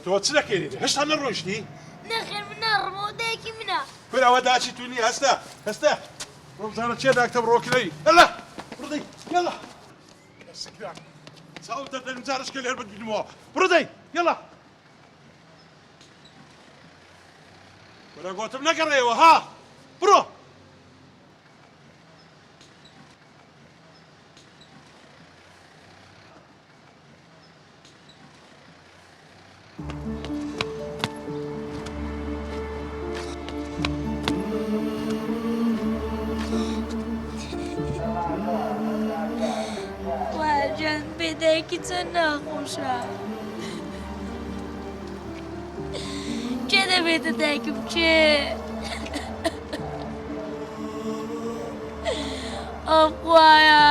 تۆ چ دەکەی هێشتا نەڕۆیشتی؟ نەخێر من ناڕمەوە دایکی منە. کوێرە ئەوە داچی توانی هەستا ڕۆژانە چێ داکتە بڕۆکرەی هەلا بڕدەی یەڵا سکران چاو دەدەن جارشکە لێر بگیرمەوە بڕدەی یەڵا وەرە گۆتم نەگەڕێەوە ها بڕۆ واجان بێدایکی چەند ناخۆشە. چێ دەبێتە دایکم چێ؟ ئەو خوایە.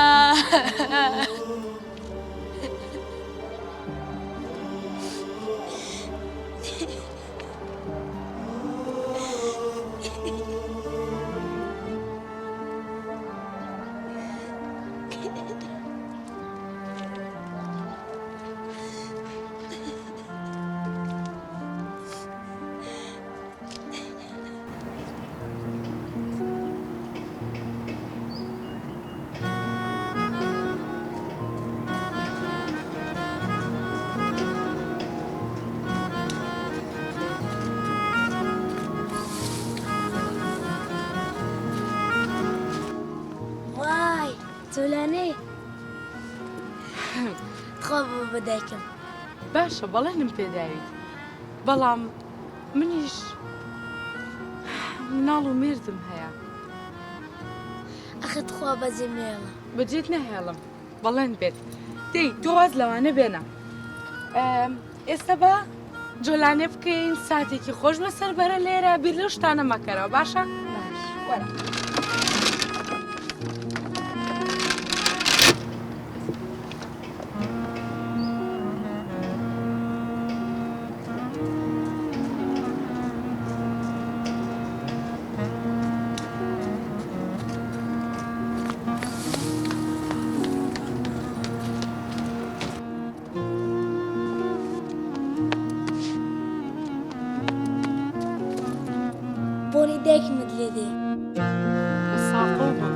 زۆلانێ خۆ بۆ بەدایکم باشە بەڵێنم پێداویت بەڵام منیش مناڵ و مێردم هەیە ئەخت خوا بەجێ مێڵە بەجێت نەهێڵم بەڵێن بێت دەی تۆ واز لەوانە بێنە ئێستا بە جۆلانێ بکەین ساتێکی خۆش بەسەر بەرە لێرە بیر لەو شتانە مەکەرەوە باشە؟ باش وەرە بۆنی دایکمت لێ دێ ساقۆ بە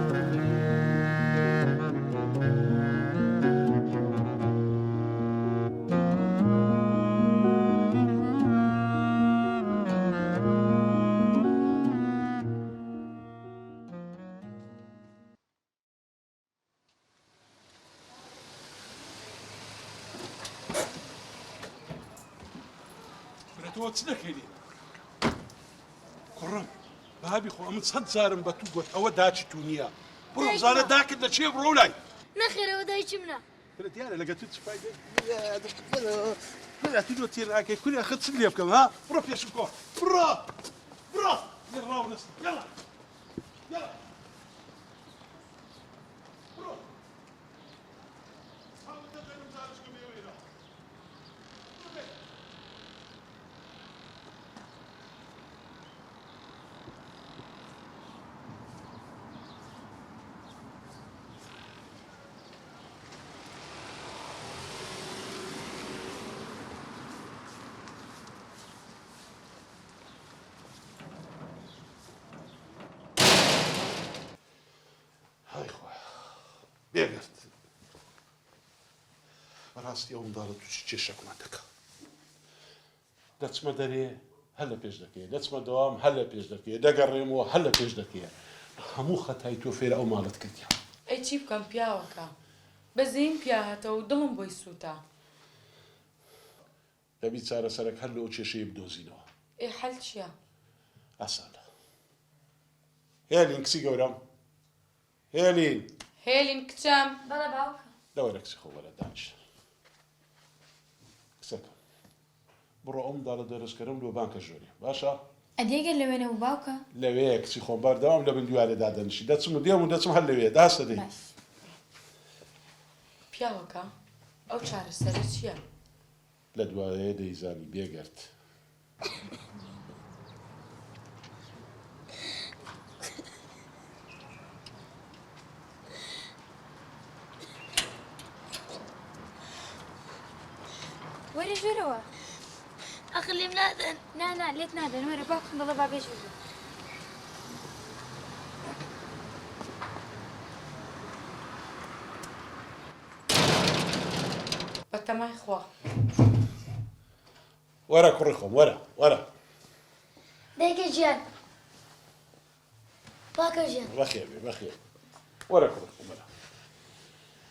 تۆ چ دەکەی کوڕم بابی خۆ ئەمن چەند جارم بە تو گوت ئەوە داچی تو نییە بڕۆ بزانە داکت لە چێ بڕۆ لای نەخێرەوە دایکی منە دیارە لەگە تو چ فایدە تو تێر ناکەی کوری خەت چ لێ بکەم ها بڕۆ پێشم کۆ بڕۆ بڕۆ لێ ڕاونەست یەڵا یەڵا بڕۆ هەڵدە دەرم جارشکە بێوێرە بێگرت بەڕاستی ئەو منداڵە تووشی کێشەکمان دەکە دەچمە دەرێ هەر لە پێش دەکەی دەچمە دەوام هەر لە پێش دەکەی دەگەڕێمەوە هەر لە پێش دەکەی هەموو خەتای تۆ فێرە ئەو ماڵت کردیان ئەی چی بکەم پیاوەکە بەزین پیا هاتەوە و دڵم بۆی سووتە دەبی چارەسەرێک هەر لە ئەو کێشەیە بدۆزینەوە ئێ حەل چییە؟ ئاسانە هێلین کچی گەورەم هێلین هێلین کچەم بەڵێ باوکە لەوەرە کچی خۆ وەرە دانیش کچەکە بڕۆ ئەو منداڵە دەرەزکەرم لۆ بانکە ژۆری باشە؟ ئەدێگەر لەوێنە و باوکە لەوەیە کچی خۆم بەردەوام لە بندوارێ دادەنیشی دەچم و دێم و دەچم هەر لەوێ داسە دەی پیاوەکە ئەو چارەسەرە چییە؟ لە دوایەیە دەیزانی بێگرت وەرە ژێرەوە أخلي منادن نا ليت نادن وين باكم والله بابي شو بەتەمای خوا وەرە کوڕی خۆم وەرە ديك جيان باكر جيان بەخێر وەرە کوڕی خۆم وەرە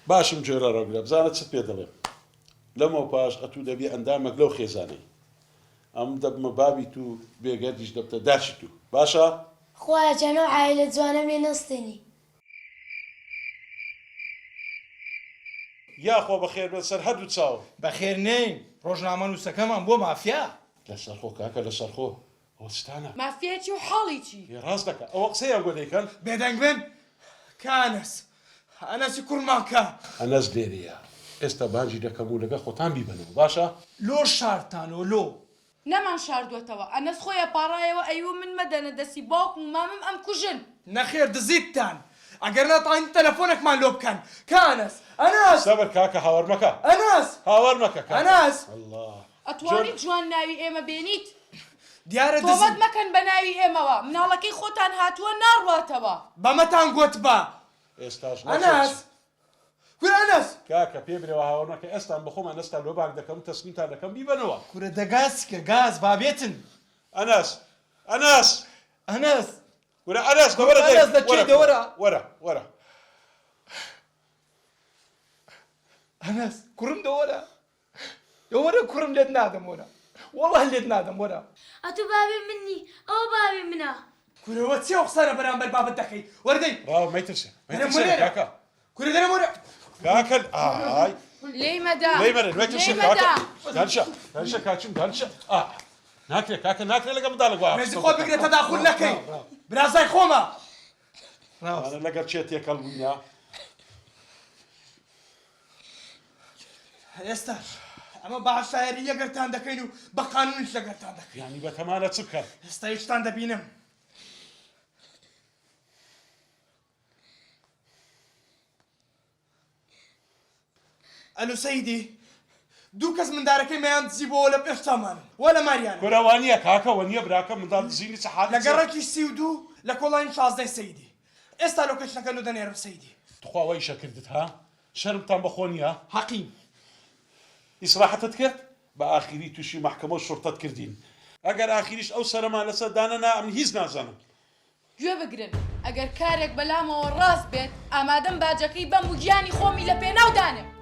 باشم جێرە ڕۆگرە بزانە چت پێ دەڵێم لەمەوە پاش ئەتوو دەبی ئەندامێک لەو خێزانەی ئەم دەبمە بابی تو بێگەردیش دەبتە داچی تو باشە؟ خويا كانوا عائلة زوانا من نصتني یاخۆ بەخێر بێت سەر هەردوو چاوە بەخێر نین ڕۆژنامە نووسەکەمان بۆ مافیا لەسەر خۆ کاکە لەسەر خۆ ئەوە چتانە مافیەتی و حاڵیی ڕاست دەکە ئەوە قسەیان بۆ دەیکەن بێدەنگ بن کانەس ئەنەسی کوڕماکە ئەنەس لێرەیە ئێستا باجی دەکەم و لەگە خۆتان بیبەنەوە باشە؟ لۆ شارتانەوە لۆ نەمان شاردووەتەوە ئەنەس خۆیە پاڕایەوە ئەیوە من مەدەنە دەستی باوکم و مامم ئەم کوژن نەخێر دزیتتان ئەگەر نەتوانین تەلەفۆنێکمان لۆ بکەن کانەس ئەناس سەبر کاکە هاوار مەکە ئەناس هاوار مەکە ئەناس الله ئەتوانیت جوان ناوی ئێمە بێنیت دیارە تۆمەت دزیت مەکەن بە ناوی ئێمەوە مناڵەکەی خۆتان هاتووە ناڕواتەوە بەمەتان گوت بە ئێستاش ئەناس کورە ئەناس کاکە پێ برێەوە هاوار مەکە ئێستان بەخۆم ئەنەستا لۆ باک دەکەم تەسمیمتان دەکەم بیبەنەوە کورە دەگاسکە گاز بابێتن ئەناس ئەناس وەرە ئەناس دەوەرە ئەناس دەچێ دەوەرە وەرە ئەناس کوڕم دەوەرە کوڕم لێت نادەم وەرە وەڵڵا لێت نادەم وەرە أتو بابي مني أو بابي منا کورەوە چێ قسەرە بەرامبەر بابەت دەکەی وەردەی ڕاو مەیترسێ کاکە کورە دەرە وەرە کاکە ئای لێی مەدا لێمەرە مەیترسێ کاکە دانشە کاچم دانشە ناکرێت کاکە ناکرێت لەگە منداڵێک مێزی خۆ بگرێتە داخول نەکەی برازای خۆمە لەگەر چێت تێکەڵ بووینە ئێستا ئەمە بەعشایەری یەگەرتان دەکەین و بە قانونش لەگەرتان دەکەین یانی بەتەمانە چ بکەن ئێستا هیچتان دەبینم ئەلو سەیدی دوو کەس مندارەکەی مەیان دزی بۆەوە لە پێشتامان وە لە ماریانە کۆراوانیە کاکە وەنیە براکە منداڵ دزینی چ حاڵ لە گەڕەکی 32 لە کۆڵانی 16 سەیدی ئێستا لۆکەشنەکە و دەنێرم سەیدی تخواوەی شەکردت ها شەرمتان بەخۆ نییە حەقیم ئیسراحەتت کرد بە ئاخیری تووشی محکەمە و شورتەت کردین ئەگەر ئاخیریش ئەو سەرەمان لەسەر دانەنا ئەم هیچ نازانم گوێ بگرن ئەگەر کارێک بەلامەوە ڕاست بێت ئامادەم باجەکەی بەم و گیانی خۆمی لە پێناو دانم